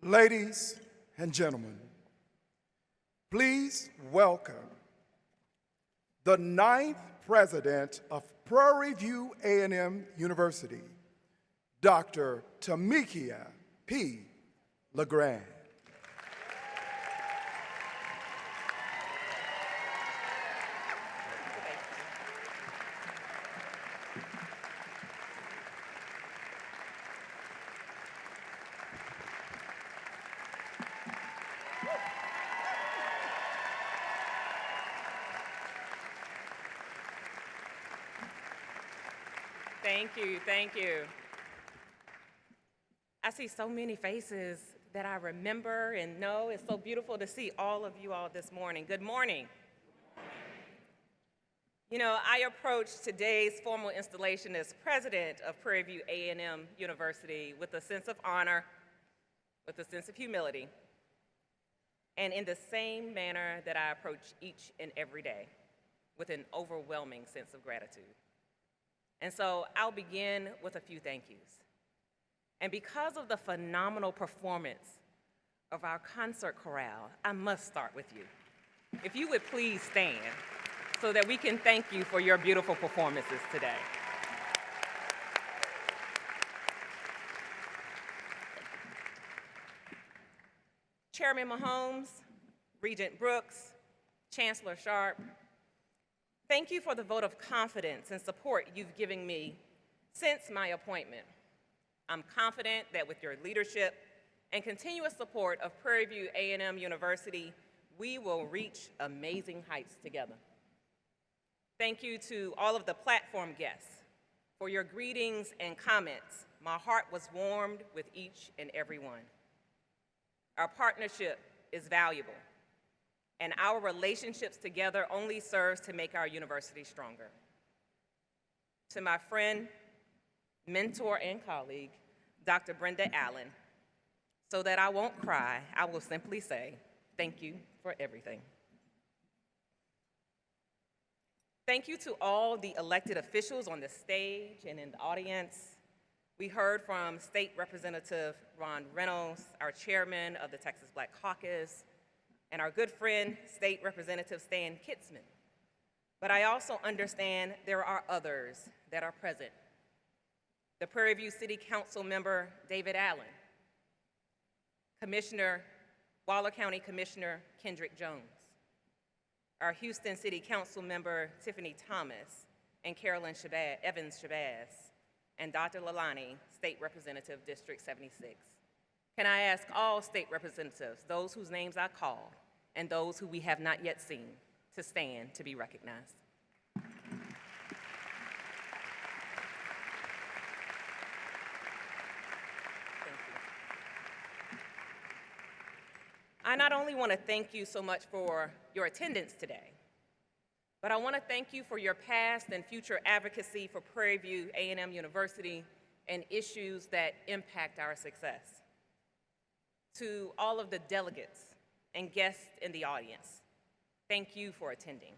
Ladies and gentlemen, please welcome the ninth president of Prairie View A&M University, Dr. Tomikia P. LeGrand. Thank you. I see so many faces that I remember and know. It's so beautiful to see all of you all this morning. Good morning. You know, I approach today's formal installation as president of Prairie View A&M University with a sense of honor, with a sense of humility, and in the same manner that I approach each and every day, with an overwhelming sense of gratitude. And so I'll begin with a few thank yous. And because of the phenomenal performance of our concert chorale, I must start with you. If you would please stand so that we can thank you for your beautiful performances today. Chairman Mahomes, Regent Brooks, Chancellor Sharp, thank you for the vote of confidence and support you've given me since my appointment. I'm confident that with your leadership and continuous support of Prairie View A&M University, we will reach amazing heights together. Thank you to all of the platform guests for your greetings and comments. My heart was warmed with each and every one. Our partnership is valuable, and our relationships together only serves to make our university stronger. To my friend, mentor, and colleague, Dr. Brenda Allen, so that I won't cry, I will simply say, thank you for everything. Thank you to all the elected officials on the stage and in the audience. We heard from State Representative Ron Reynolds, our chairman of the Texas Black Caucus, and our good friend, State Representative Stan Kitzman. But I also understand there are others that are present. The Prairie View City Council member, David Allen, Waller County Commissioner Kendrick Jones, our Houston City Council member, Tiffany Thomas, and Carolyn Evans-Shabazz, and Dr. Lalani, State Representative, District 76. Can I ask all state representatives, those whose names I called, and those who we have not yet seen, to stand to be recognized. Thank you. I not only want to thank you so much for your attendance today, but I want to thank you for your past and future advocacy for Prairie View A&M University and issues that impact our success. To all of the delegates and guests in the audience, thank you for attending.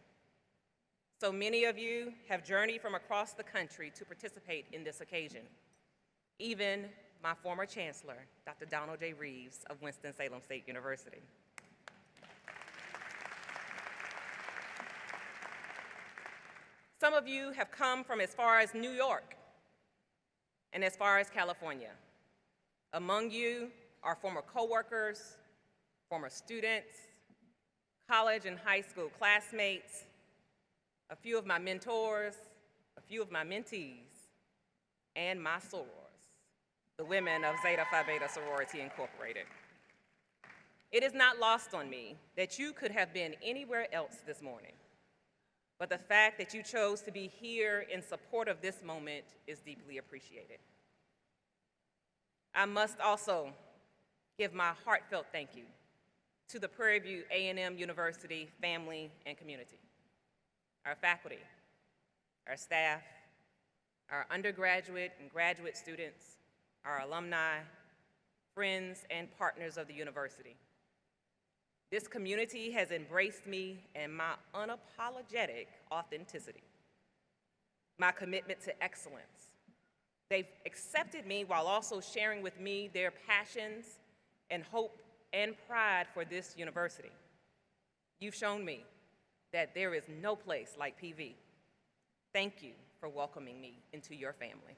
So many of you have journeyed from across the country to participate in this occasion. Even my former chancellor, Dr. Donald J. Reeves of Winston-Salem State University. Some of you have come from as far as New York and as far as California. Among you are former coworkers, former students, college and high school classmates, a few of my mentors, a few of my mentees, and my sorors, the women of Zeta Phi Beta Sorority Incorporated. It is not lost on me that you could have been anywhere else this morning, but the fact that you chose to be here in support of this moment is deeply appreciated. I must also give my heartfelt thank you to the Prairie View A&M University family and community, our faculty, our staff, our undergraduate and graduate students, our alumni, friends, and partners of the university. This community has embraced me and my unapologetic authenticity, my commitment to excellence. They've accepted me while also sharing with me their passions and hope and pride for this university. You've shown me that there is no place like PV. Thank you for welcoming me into your family.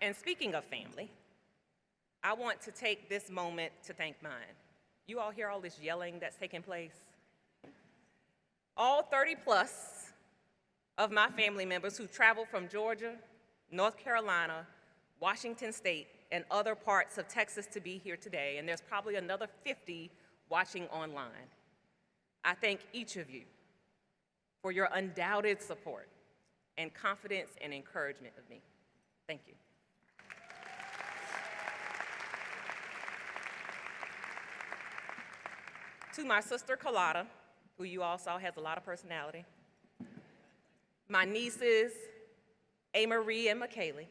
And speaking of family, I want to take this moment to thank mine. You all hear all this yelling that's taking place? All 30 plus of my family members who traveled from Georgia, North Carolina, Washington State, and other parts of Texas to be here today, and there's probably another 50 watching online. I thank each of you for your undoubted support and confidence and encouragement of me. Thank you. To my sister, Kalata, who you all saw has a lot of personality, my nieces, A-Marie and McKaylee,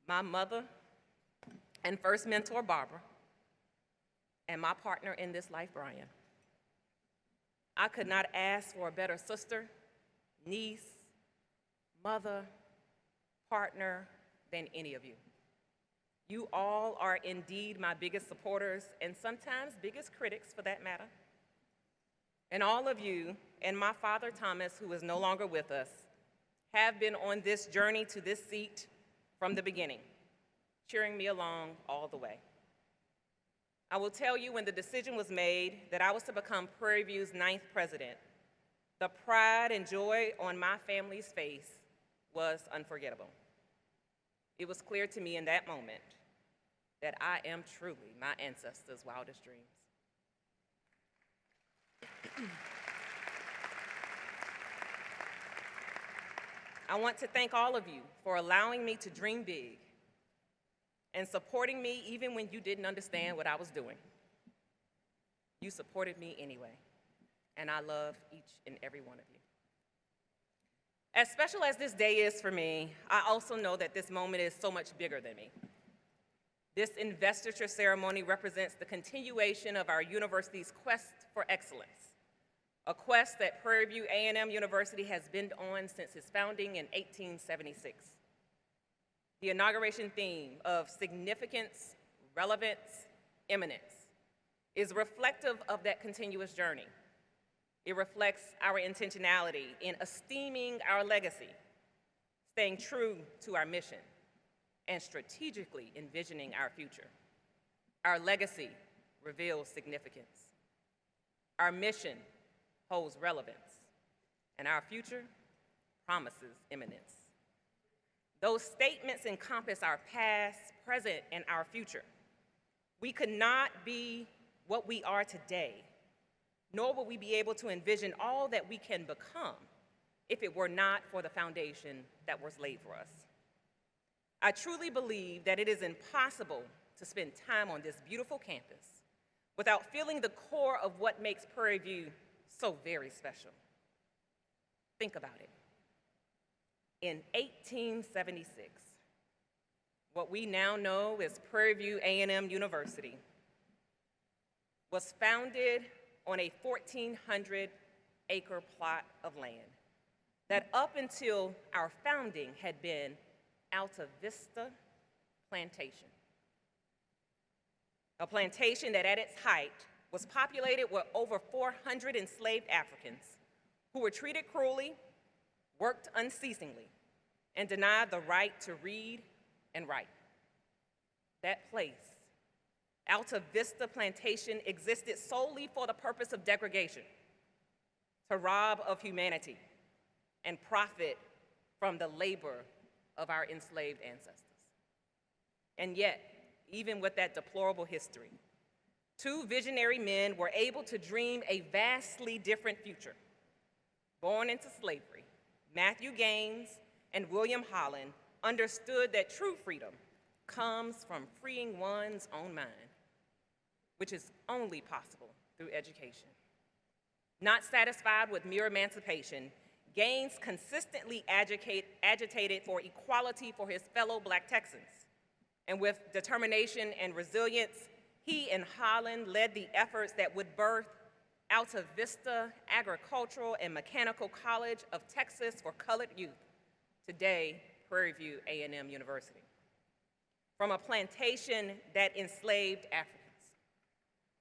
my mother and first mentor, Barbara, and my partner in this life, Brian. I could not ask for a better sister, niece, mother, partner than any of you. You all are indeed my biggest supporters and sometimes biggest critics for that matter. And all of you and my father, Thomas, who is no longer with us, have been on this journey to this seat from the beginning, cheering me along all the way. I will tell you when the decision was made that I was to become Prairie View's 9th president, the pride and joy on my family's face was unforgettable. It was clear to me in that moment that I am truly my ancestors' wildest dreams. I want to thank all of you for allowing me to dream big and supporting me even when you didn't understand what I was doing. You supported me anyway, and I love each and every one of you. As special as this day is for me, I also know that this moment is so much bigger than me. This investiture ceremony represents the continuation of our university's quest for excellence, a quest that Prairie View A&M University has been on since its founding in 1876. The inauguration theme of significance, relevance, eminence is reflective of that continuous journey. It reflects our intentionality in esteeming our legacy, staying true to our mission, and strategically envisioning our future. Our legacy reveals significance. Our mission holds relevance, and our future promises eminence. Those statements encompass our past, present, and our future. We could not be what we are today, nor will we be able to envision all that we can become if it were not for the foundation that was laid for us. I truly believe that it is impossible to spend time on this beautiful campus without feeling the core of what makes Prairie View so very special. Think about it. In 1876, what we now know as Prairie View A&M University was founded on a 1,400-acre plot of land that up until our founding had been Alta Vista Plantation. A plantation that at its height was populated with over 400 enslaved Africans who were treated cruelly, worked unceasingly, and denied the right to read and write. That place, Alta Vista Plantation, existed solely for the purpose of degradation, to rob of humanity and profit from the labor of our enslaved ancestors. And yet, even with that deplorable history, two visionary men were able to dream a vastly different future. Born into slavery, Matthew Gaines and William Holland understood that true freedom comes from freeing one's own mind, which is only possible through education. Not satisfied with mere emancipation, Gaines consistently agitated for equality for his fellow Black Texans. And with determination and resilience, he and Holland led the efforts that would birth Alta Vista Agricultural and Mechanical College of Texas for colored youth, today Prairie View A&M University. From a plantation that enslaved Africans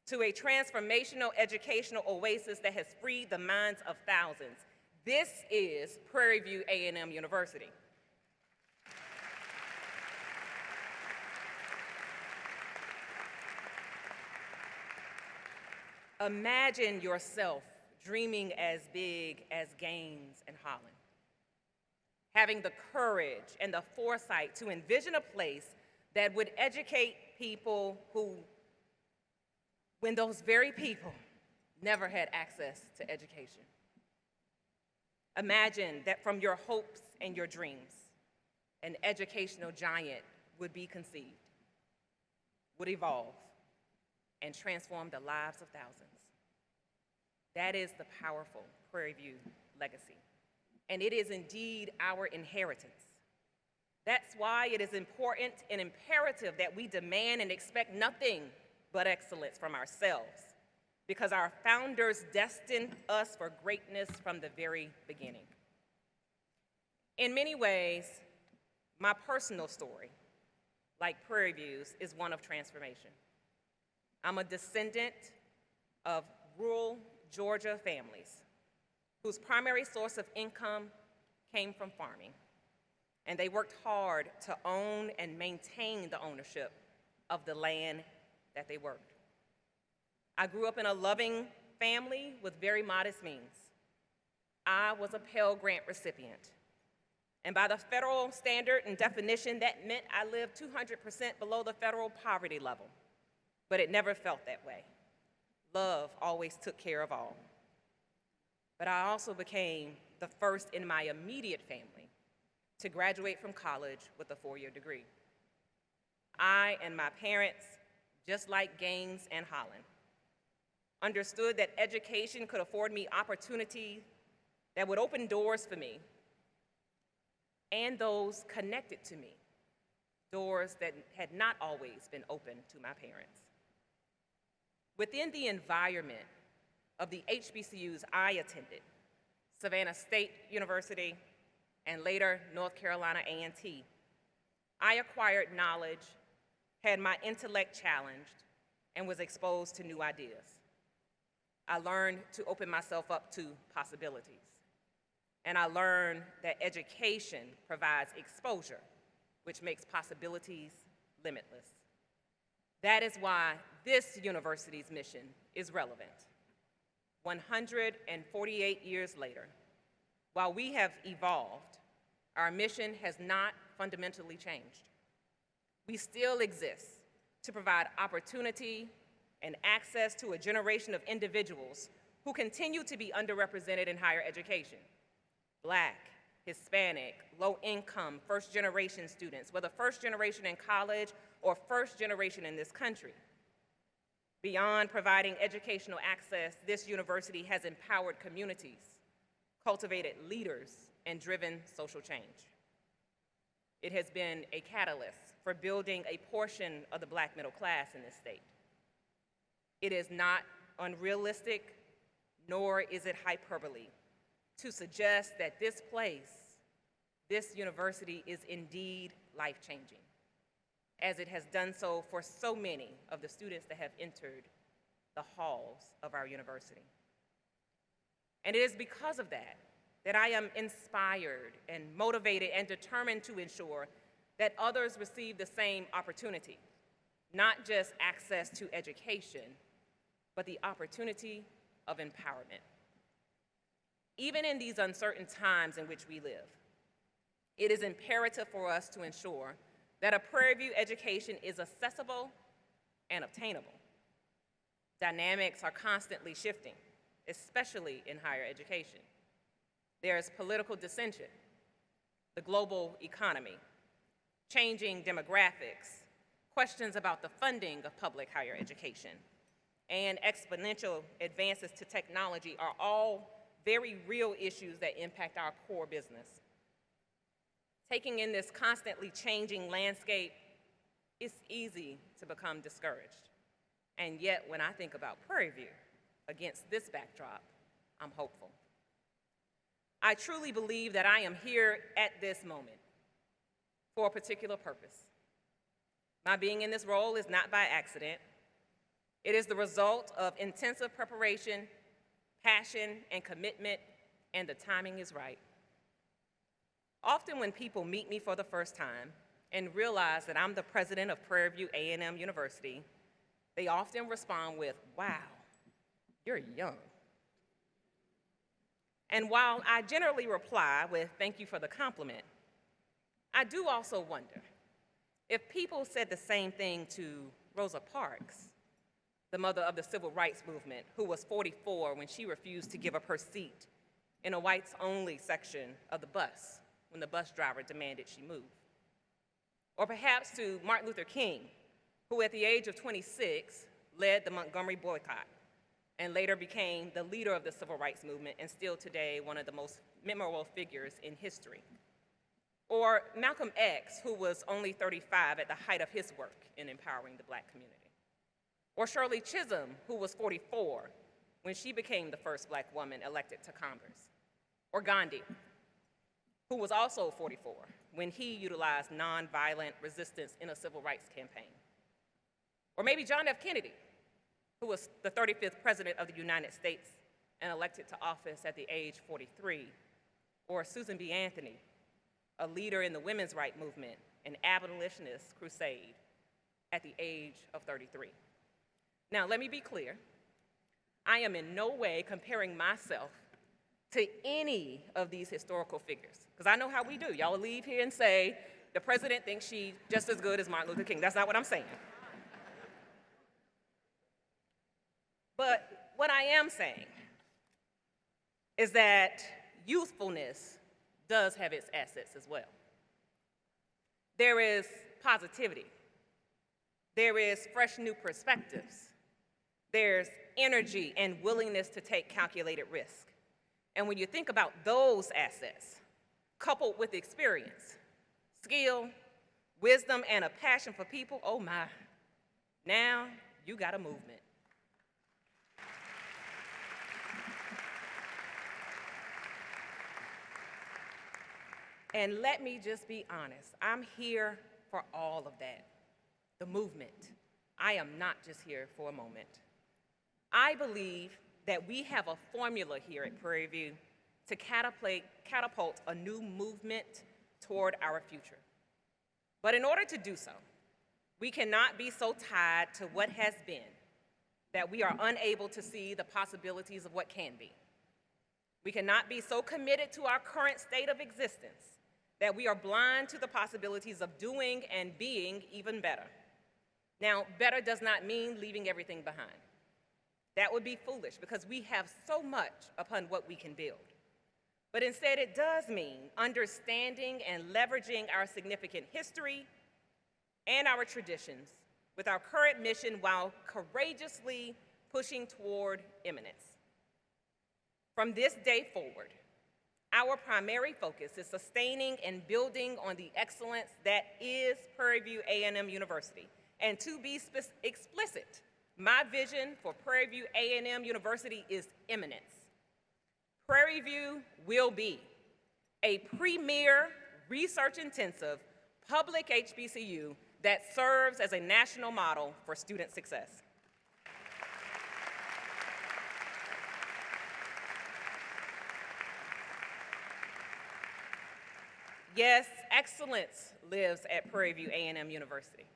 to a transformational educational oasis that has freed the minds of thousands, this is Prairie View A&M University. Imagine yourself dreaming as big as Gaines and Holland, having the courage and the foresight to envision a place that would educate people when those very people never had access to education. Imagine that from your hopes and your dreams, an educational giant would be conceived, would evolve, and transform the lives of thousands. That is the powerful Prairie View legacy, and it is indeed our inheritance. That's why it is important and imperative that we demand and expect nothing but excellence from ourselves, because our founders destined us for greatness from the very beginning. In many ways, my personal story, like Prairie View's, is one of transformation. I'm a descendant of rural Georgia families whose primary source of income came from farming, and they worked hard to own and maintain the ownership of the land that they worked. I grew up in a loving family with very modest means. I was a Pell Grant recipient, and by the federal standard and definition, that meant I lived 200% below the federal poverty level, but it never felt that way. Love always took care of all. But I also became the first in my immediate family to graduate from college with a 4-year degree. I and my parents, just like Gaines and Holland, understood that education could afford me opportunity that would open doors for me and those connected to me, doors that had not always been open to my parents. Within the environment of the HBCUs I attended, Savannah State University, and later North Carolina A&T, I acquired knowledge, had my intellect challenged, and was exposed to new ideas. I learned to open myself up to possibilities. And I learned that education provides exposure, which makes possibilities limitless. That is why this university's mission is relevant. 148 years later, while we have evolved, our mission has not fundamentally changed. We still exist to provide opportunity and access to a generation of individuals who continue to be underrepresented in higher education. Black, Hispanic, low-income, first-generation students, whether first generation in college or first generation in this country. Beyond providing educational access, this university has empowered communities, cultivated leaders, and driven social change. It has been a catalyst for building a portion of the Black middle class in this state. It is not unrealistic, nor is it hyperbole, to suggest that this place, this university, is indeed life-changing, as it has done so for so many of the students that have entered the halls of our university. And it is because of that that I am inspired and motivated and determined to ensure that others receive the same opportunity, not just access to education, but the opportunity of empowerment. Even in these uncertain times in which we live, it is imperative for us to ensure that a Prairie View education is accessible and obtainable. Dynamics are constantly shifting, especially in higher education. There's political dissension, the global economy, changing demographics, questions about the funding of public higher education, and exponential advances to technology are all very real issues that impact our core business. Taking in this constantly changing landscape, it's easy to become discouraged. And yet, when I think about Prairie View against this backdrop, I'm hopeful. I truly believe that I am here at this moment for a particular purpose. My being in this role is not by accident. It is the result of intensive preparation, passion, and commitment, and the timing is right. Often when people meet me for the first time and realize that I'm the president of Prairie View A&M University, they often respond with, "Wow, you're young." And while I generally reply with, "Thank you for the compliment," I do also wonder if people said the same thing to Rosa Parks, the mother of the civil rights movement, who was 44 when she refused to give up her seat in a whites-only section of the bus when the bus driver demanded she move. Or perhaps to Martin Luther King, who at the age of 26 led the Montgomery boycott and later became the leader of the civil rights movement and still today one of the most memorable figures in history. Or Malcolm X, who was only 35 at the height of his work in empowering the Black community. Or Shirley Chisholm, who was 44 when she became the first Black woman elected to Congress. Or Gandhi, who was also 44 when he utilized nonviolent resistance in a civil rights campaign. Or maybe John F. Kennedy, who was the 35th president of the United States and elected to office at the age 43. Or Susan B. Anthony, a leader in the women's rights movement and abolitionist crusade at the age of 33. Now, let me be clear. I am in no way comparing myself to any of these historical figures, because I know how we do. Y'all leave here and say, the president thinks she's just as good as Martin Luther King. That's not what I'm saying. But what I am saying is that youthfulness does have its assets as well. There is positivity. There is fresh new perspectives. There's energy and willingness to take calculated risk. And when you think about those assets, coupled with experience, skill, wisdom, and a passion for people, oh my, now you got a movement. And let me just be honest, I'm here for all of that, the movement. I am not just here for a moment. I believe that we have a formula here at Prairie View to catapult a new movement toward our future. But in order to do so, we cannot be so tied to what has been that we are unable to see the possibilities of what can be. We cannot be so committed to our current state of existence that we are blind to the possibilities of doing and being even better. Now, better does not mean leaving everything behind. That would be foolish because we have so much upon what we can build. But instead, it does mean understanding and leveraging our significant history and our traditions with our current mission while courageously pushing toward eminence. From this day forward, our primary focus is sustaining and building on the excellence that is Prairie View A&M University. And to be explicit, my vision for Prairie View A&M University is eminence. Prairie View will be a premier, research-intensive, public HBCU that serves as a national model for student success. Yes, excellence lives at Prairie View A&M University.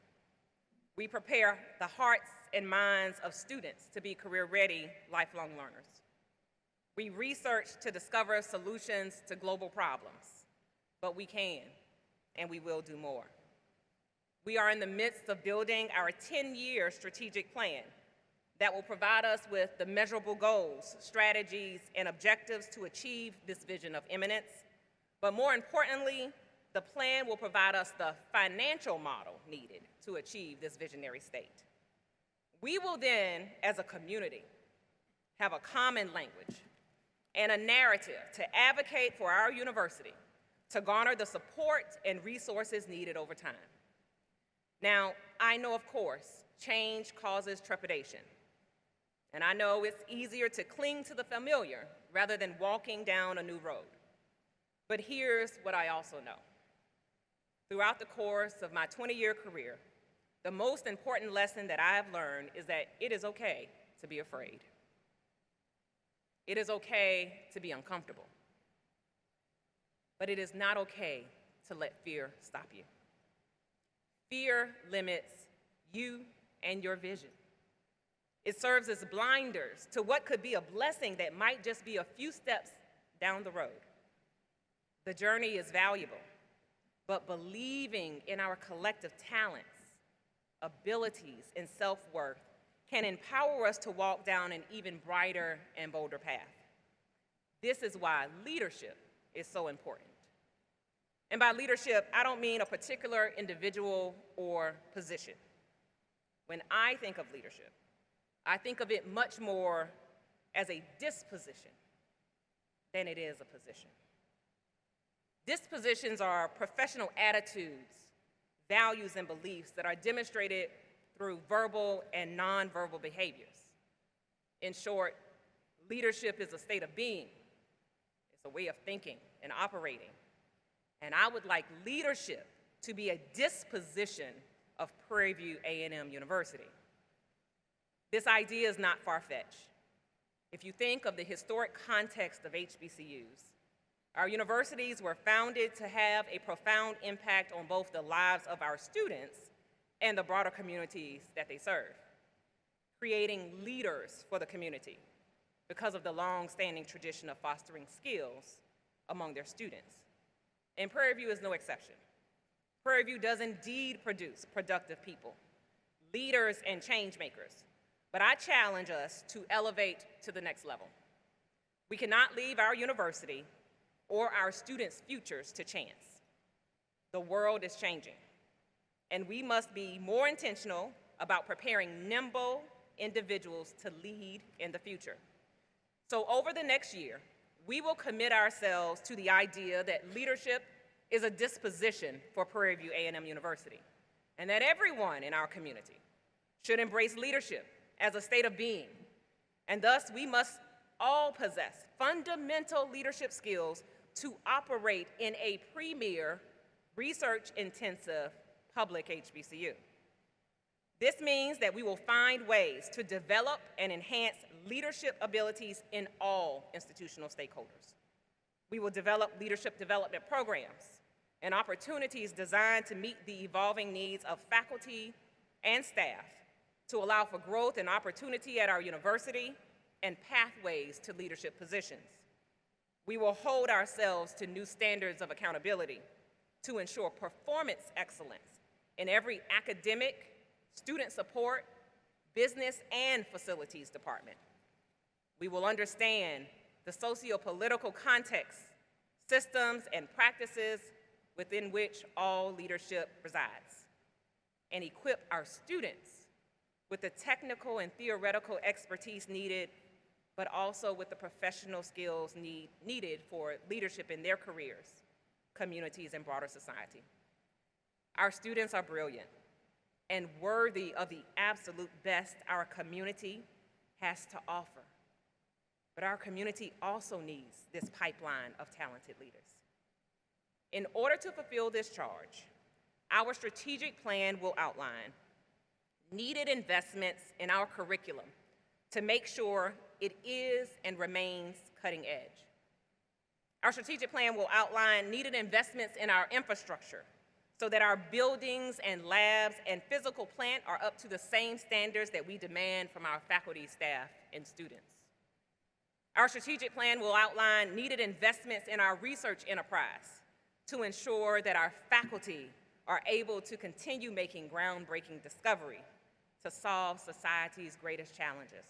We prepare the hearts and minds of students to be career-ready, lifelong learners. We research to discover solutions to global problems, but we can and we will do more. We are in the midst of building our 10-year strategic plan that will provide us with the measurable goals, strategies, and objectives to achieve this vision of eminence. But more importantly, the plan will provide us the financial model needed to achieve this visionary state. We will then, as a community, have a common language and a narrative to advocate for our university to garner the support and resources needed over time. Now, I know, of course, change causes trepidation. And I know it's easier to cling to the familiar rather than walking down a new road. But here's what I also know. Throughout the course of my 20-year career, the most important lesson that I have learned is that it is okay to be afraid. It is okay to be uncomfortable. But it is not okay to let fear stop you. Fear limits you and your vision. It serves as blinders to what could be a blessing that might just be a few steps down the road. The journey is valuable, but believing in our collective talents, abilities, and self-worth can empower us to walk down an even brighter and bolder path. This is why leadership is so important. And by leadership, I don't mean a particular individual or position. When I think of leadership, I think of it much more as a disposition than it is a position. Dispositions are professional attitudes, values, and beliefs that are demonstrated through verbal and nonverbal behaviors. In short, leadership is a state of being. It's a way of thinking and operating. And I would like leadership to be a disposition of Prairie View A&M University. This idea is not far-fetched. If you think of the historic context of HBCUs, our universities were founded to have a profound impact on both the lives of our students and the broader communities that they serve, creating leaders for the community because of the long-standing tradition of fostering skills among their students. And Prairie View is no exception. Prairie View does indeed produce productive people, leaders and change makers, but I challenge us to elevate to the next level. We cannot leave our university or our students' futures to chance. The world is changing, and we must be more intentional about preparing nimble individuals to lead in the future. So over the next year, we will commit ourselves to the idea that leadership is a disposition for Prairie View A&M University, and that everyone in our community should embrace leadership as a state of being. And thus, we must all possess fundamental leadership skills to operate in a premier, research-intensive public HBCU. This means that we will find ways to develop and enhance leadership abilities in all institutional stakeholders. We will develop leadership development programs and opportunities designed to meet the evolving needs of faculty and staff to allow for growth and opportunity at our university and pathways to leadership positions. We will hold ourselves to new standards of accountability to ensure performance excellence in every academic, student support, business, and facilities department. We will understand the socio-political context, systems, and practices within which all leadership resides, and equip our students with the technical and theoretical expertise needed, but also with the professional skills needed for leadership in their careers, communities, and broader society. Our students are brilliant and worthy of the absolute best our community has to offer. But our community also needs this pipeline of talented leaders. In order to fulfill this charge, our strategic plan will outline needed investments in our curriculum to make sure it is and remains cutting edge. Our strategic plan will outline needed investments in our infrastructure so that our buildings and labs and physical plant are up to the same standards that we demand from our faculty, staff, and students. Our strategic plan will outline needed investments in our research enterprise to ensure that our faculty are able to continue making groundbreaking discovery to solve society's greatest challenges.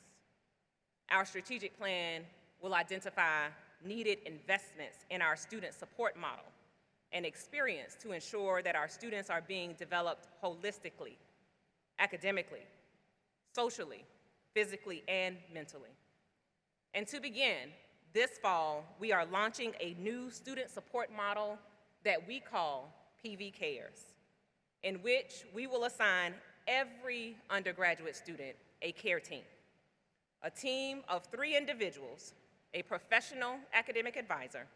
Our strategic plan will identify needed investments in our student support model and experience to ensure that our students are being developed holistically, academically, socially, physically, and mentally. And to begin, this fall, we are launching a new student support model that we call PV Cares, in which we will assign every undergraduate student a care team, a team of 3 individuals, a professional academic advisor,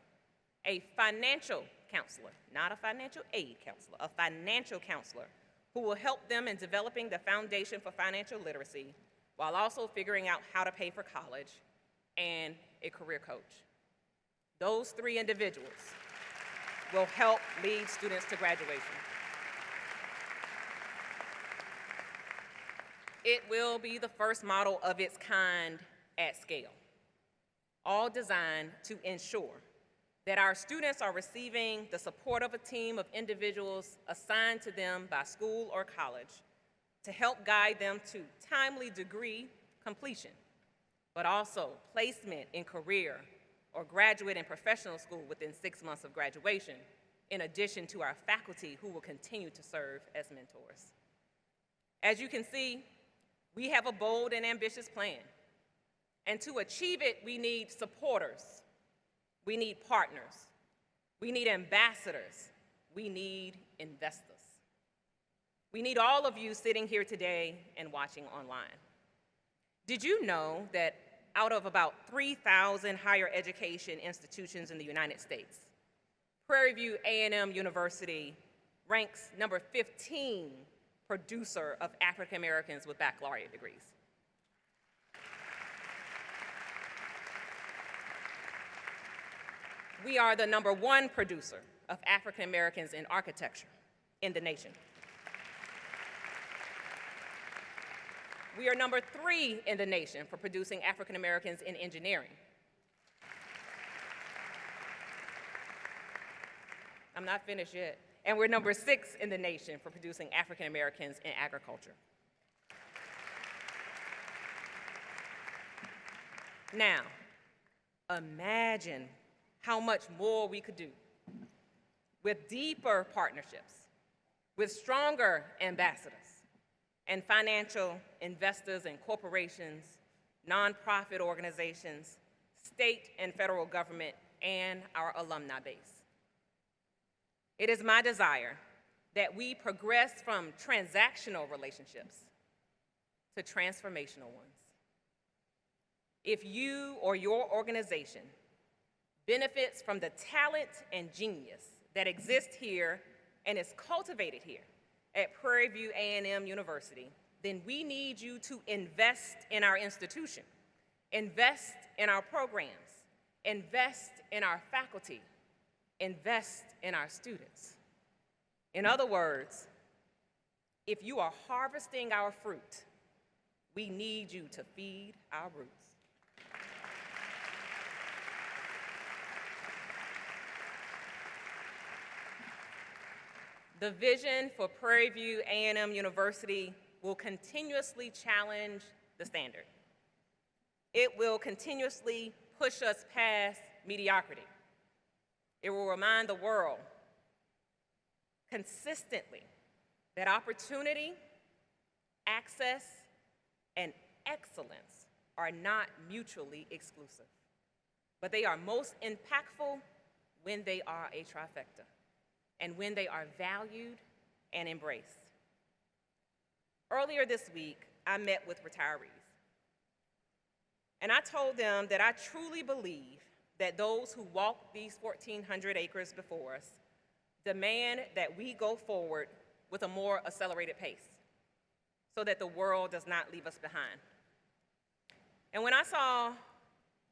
a financial counselor, not a financial aid counselor, a financial counselor who will help them in developing the foundation for financial literacy while also figuring out how to pay for college, and a career coach. Those 3 individuals will help lead students to graduation. It will be the first model of its kind at scale, all designed to ensure that our students are receiving the support of a team of individuals assigned to them by school or college to help guide them to timely degree completion, but also placement in career or graduate and professional school within 6 months of graduation, in addition to our faculty who will continue to serve as mentors. As you can see, we have a bold and ambitious plan. And to achieve it, we need supporters. We need partners. We need ambassadors. We need investors. We need all of you sitting here today and watching online. Did you know that out of about 3,000 higher education institutions in the United States, Prairie View A&M University ranks number 15 producer of African Americans with baccalaureate degrees? We are the number 1 producer of African Americans in architecture in the nation. We are number 3 in the nation for producing African Americans in engineering. I'm not finished yet. And we're number 6 in the nation for producing African Americans in agriculture. Now, imagine how much more we could do with deeper partnerships, with stronger ambassadors, and financial investors and corporations, nonprofit organizations, state and federal government, and our alumni base. It is my desire that we progress from transactional relationships to transformational ones. If you or your organization benefits from the talent and genius that exists here and is cultivated here at Prairie View A&M University, then we need you to invest in our institution, invest in our programs, invest in our faculty, invest in our students. In other words, if you are harvesting our fruit, we need you to feed our roots. The vision for Prairie View A&M University will continuously challenge the standard. It will continuously push us past mediocrity. It will remind the world consistently that opportunity, access, and excellence are not mutually exclusive, but they are most impactful when they are a trifecta and when they are valued and embraced. Earlier this week, I met with retirees, and I told them that I truly believe that those who walk these 1,400 acres before us demand that we go forward with a more accelerated pace so that the world does not leave us behind. And when I saw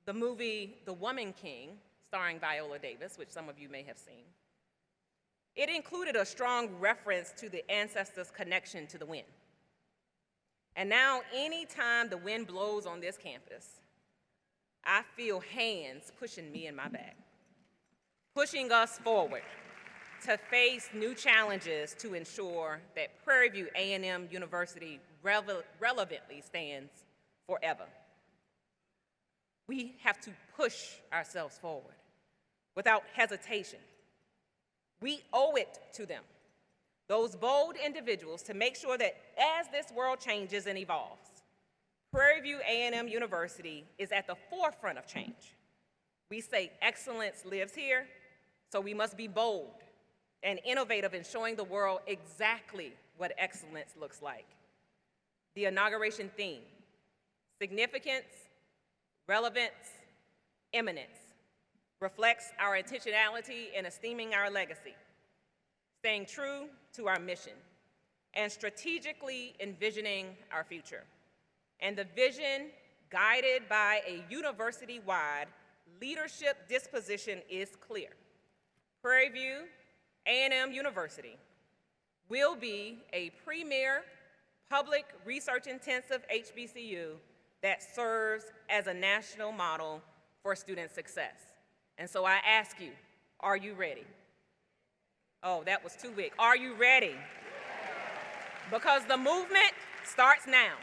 the movie The Woman King, starring Viola Davis, which some of you may have seen, it included a strong reference to the ancestors' connection to the wind. And now, anytime the wind blows on this campus, I feel hands pushing me in my back, pushing us forward to face new challenges to ensure that Prairie View A&M University relevantly stands forever. We have to push ourselves forward without hesitation. We owe it to them, those bold individuals, to make sure that as this world changes and evolves, Prairie View A&M University is at the forefront of change. We say excellence lives here, so we must be bold and innovative in showing the world exactly what excellence looks like. The inauguration theme: significance, relevance, eminence, reflects our intentionality in esteeming our legacy, staying true to our mission, and strategically envisioning our future. And the vision, guided by a university-wide leadership disposition, is clear. Prairie View A&M University will be a premier public research-intensive HBCU that serves as a national model for student success. And so I ask you, are you ready? Oh, that was too big. Are you ready? Because the movement starts now.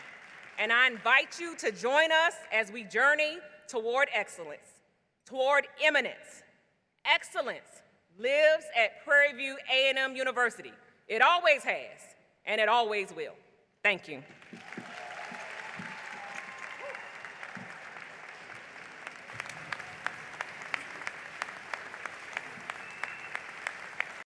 And I invite you to join us as we journey toward excellence, toward eminence. Excellence lives at Prairie View A&M University. It always has, and it always will. Thank you.